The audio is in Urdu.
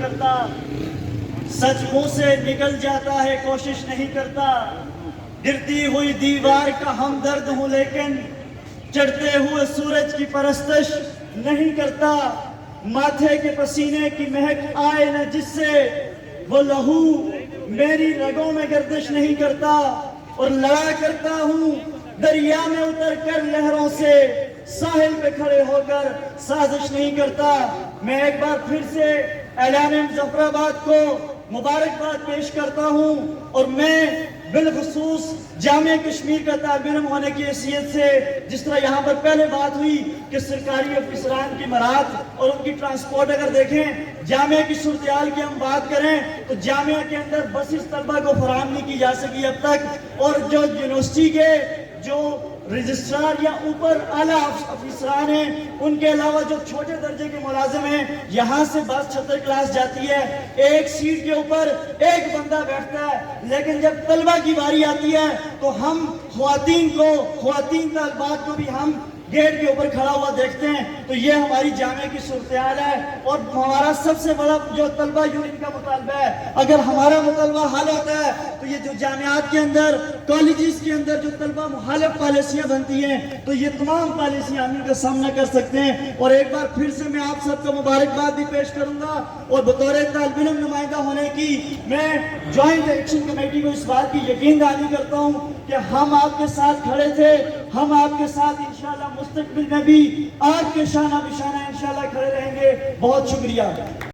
کرتا، سچ منہ سے نکل جاتا ہے کوشش نہیں کرتا، گرتی ہوئی دیوار کا ہمدرد ہوں لیکن چڑھتے ہوئے سورج کی پرستش نہیں کرتا، ماتھے کے پسینے کی مہک آئے نہ جس سے وہ لہو میری رگوں میں گردش نہیں کرتا، اور لڑا کرتا ہوں دریا میں اتر کر لہروں سے، ساحل پہ کھڑے ہو کر سازش نہیں کرتا۔ میں ایک بار پھر سے اعلان مظفر آباد کو مبارکباد پیش کرتا ہوں، اور میں بالخصوص جامعہ کشمیر کا طالب علم ہونے کی حیثیت سے، جس طرح یہاں پر پہلے بات ہوئی کہ سرکاری افسران کی مراحت اور ان کی ٹرانسپورٹ اگر دیکھیں، جامعہ کی صورتحال کی ہم بات کریں تو جامعہ کے اندر بسز طلبہ کو فراہم نہیں کی جا سکی اب تک، اور جو یونیورسٹی کے جو رجسٹرار یا اوپر اعلیٰ افسران ہیں، ان کے علاوہ جو چھوٹے درجے کے ملازم ہیں، یہاں سے بس 76 کلاس جاتی ہے، ایک سیٹ کے اوپر ایک بندہ بیٹھتا ہے، لیکن جب طلبہ کی باری آتی ہے تو ہم خواتین طالبات کو بھی ہم گیٹ کے اوپر کھڑا ہوا دیکھتے ہیں۔ تو یہ ہماری جامعہ کی صورتحال ہے، اور ہمارا سب سے بڑا جو طلبہ یونین کا مطالبہ ہے، اگر ہمارا مطالبہ حل ہوتا ہے تو یہ جو جامعات کے اندر، کالجز کے اندر جو طلبہ مخالف پالیسیاں بنتی ہیں، تو یہ تمام پالیسیاں ہم ان کا سامنا کر سکتے ہیں۔ اور ایک بار پھر سے میں آپ سب کو مبارکباد بھی پیش کروں گا، اور بطور طالب علم نمائندہ ہونے کی میں جوائنٹ ایکشن کمیٹی کو اس بات کی یقین دہانی کرتا ہوں کہ ہم آپ کے ساتھ کھڑے تھے، ہم آپ کے ساتھ انشاءاللہ مستقبل میں بھی آپ کے شانہ بشانہ انشاءاللہ کھڑے رہیں گے۔ بہت شکریہ۔